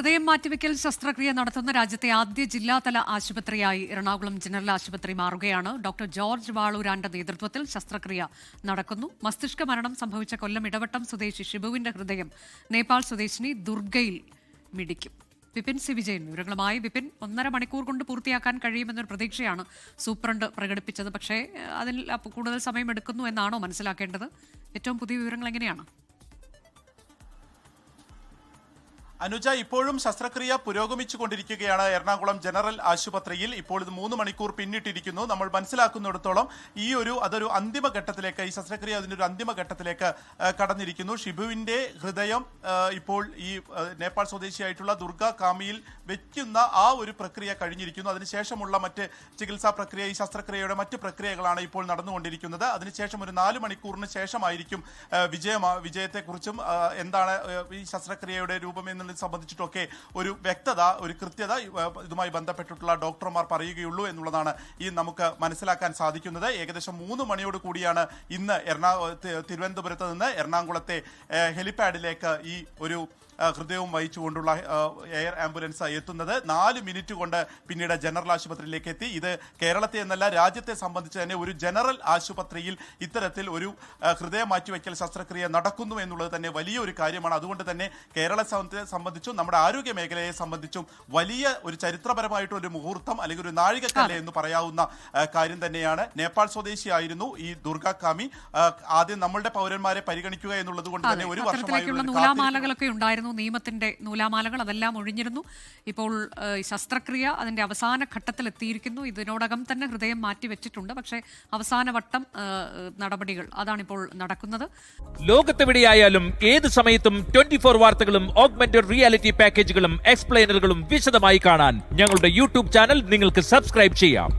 ഹൃദയം മാറ്റിവെക്കൽ ശസ്ത്രക്രിയ നടത്തുന്ന രാജ്യത്തെ ആദ്യ ജില്ലാതല ആശുപത്രിയായി എറണാകുളം ജനറൽ ആശുപത്രി മാറുകയാണ്. ഡോക്ടർ ജോർജ് വാളൂരാന്റെ നേതൃത്വത്തിൽ ശസ്ത്രക്രിയ നടക്കുന്നു. മസ്തിഷ്ക മരണം സംഭവിച്ച കൊല്ലം ഇടവട്ടം സ്വദേശി ഷിബുവിന്റെ ഹൃദയം നേപ്പാൾ സ്വദേശിനി ദുർഗയിൽ മിടിക്കും. വിപിൻ സി വിജയൻ വിവരങ്ങളുമായി. വിപിൻ, 1.5 മണിക്കൂർ കൊണ്ട് പൂർത്തിയാക്കാൻ കഴിയുമെന്നൊരു പ്രതീക്ഷയാണ് സൂപ്രണ്ട് പ്രകടിപ്പിച്ചത്. പക്ഷേ അതിൽ കൂടുതൽ സമയം എടുക്കുന്നു എന്നാണോ മനസ്സിലാക്കേണ്ടത്? ഏറ്റവും പുതിയ വിവരങ്ങൾ എങ്ങനെയാണ്? അനുജ, ഇപ്പോഴും ശസ്ത്രക്രിയ പുരോഗമിച്ചുകൊണ്ടിരിക്കുകയാണ് എറണാകുളം ജനറൽ ആശുപത്രിയിൽ. ഇപ്പോൾ ഇത് 3 മണിക്കൂർ പിന്നിട്ടിരിക്കുന്നു. നമ്മൾ മനസ്സിലാക്കുന്നിടത്തോളം അതൊരു അന്തിമ ഘട്ടത്തിലേക്ക്, ഈ ശസ്ത്രക്രിയ അതിൻ്റെ ഒരു അന്തിമ ഘട്ടത്തിലേക്ക് കടന്നിരിക്കുന്നു. ഷിബുവിൻ്റെ ഹൃദയം ഇപ്പോൾ ഈ നേപ്പാൾ സ്വദേശിയായിട്ടുള്ള ദുർഗ കാമിയിൽ വെക്കുന്ന ആ ഒരു പ്രക്രിയ കഴിഞ്ഞിരിക്കുന്നു. അതിനുശേഷമുള്ള മറ്റ് ചികിത്സാ പ്രക്രിയ, ഈ ശസ്ത്രക്രിയയുടെ മറ്റ് പ്രക്രിയകളാണ് ഇപ്പോൾ നടന്നുകൊണ്ടിരിക്കുന്നത്. അതിനുശേഷം ഒരു 4 മണിക്കൂറിന് ശേഷമായിരിക്കും വിജയത്തെക്കുറിച്ചും എന്താണ് ഈ ശസ്ത്രക്രിയയുടെ രൂപം എന്ന് സംബന്ധിച്ചിട്ടൊക്കെ ഒരു വ്യക്തത, ഒരു കൃത്യത ഇതുമായി ബന്ധപ്പെട്ടിട്ടുള്ള ഡോക്ടർമാർ പറയുകയുള്ളൂ എന്നുള്ളതാണ് ഈ നമുക്ക് മനസ്സിലാക്കാൻ സാധിക്കുന്നത്. ഏകദേശം 3 മണിയോട് കൂടിയാണ് ഇന്ന് തിരുവനന്തപുരത്ത് നിന്ന് എറണാകുളത്തെ ഹെലിപാഡിലേക്ക് ഈ ഒരു ഹൃദയവും വഹിച്ചുകൊണ്ടുള്ള എയർ ആംബുലൻസ് എത്തുന്നത്. 4 മിനിറ്റ് കൊണ്ട് പിന്നീട് ജനറൽ ആശുപത്രിയിലേക്ക് എത്തി. ഇത് കേരളത്തെ എന്നല്ല രാജ്യത്തെ സംബന്ധിച്ച് തന്നെ ഒരു ജനറൽ ആശുപത്രിയിൽ ഇത്തരത്തിൽ ഒരു ഹൃദയ മാറ്റിവെക്കൽ ശസ്ത്രക്രിയ നടക്കുന്നു എന്നുള്ളത് തന്നെ വലിയൊരു കാര്യമാണ്. അതുകൊണ്ട് തന്നെ കേരളത്തെ സംബന്ധിച്ചും നമ്മുടെ ആരോഗ്യ മേഖലയെ സംബന്ധിച്ചും വലിയ ഒരു ചരിത്രപരമായിട്ടൊരു മുഹൂർത്തം അല്ലെങ്കിൽ ഒരു നാഴികക്കല്ല് എന്ന് പറയാവുന്ന കാര്യം തന്നെയാണ്. നേപ്പാൾ സ്വദേശിയായിരുന്നു ഈ ദുർഗ കാമി. ആദ്യം നമ്മളുടെ പൗരന്മാരെ പരിഗണിക്കുക എന്നുള്ളത് കൊണ്ട് തന്നെ ഒരു വർഷമായുള്ള നൂലാമാലകളൊക്കെ ഉണ്ടായിരുന്നു, നിയമത്തിന്റെ നൂലാമാലകൾ, അതെല്ലാം ഒഴിഞ്ഞിരുന്നു. ഇപ്പോൾ ശസ്ത്രക്രിയ അതിന്റെ അവസാന ഘട്ടത്തിൽ എത്തിയിരിക്കുന്നു. ഇതിനോടകം തന്നെ ഹൃദയം മാറ്റിവെച്ചിട്ടുണ്ട്. പക്ഷേ അവസാന വട്ടം നടപടികൾ അതാണിപ്പോൾ നടക്കുന്നത്. ലോകത്തെവിടെയായാലും ഏത് സമയത്തും 24 വാർത്തകളും ഓഗ്മെന്റഡ് റിയാലിറ്റി പാക്കേജുകളും എക്സ്പ്ലെയിനറുകളും വിശദമായി കാണാൻ ഞങ്ങളുടെ യൂട്യൂബ് ചാനൽ നിങ്ങൾക്ക് സബ്സ്ക്രൈബ് ചെയ്യാം.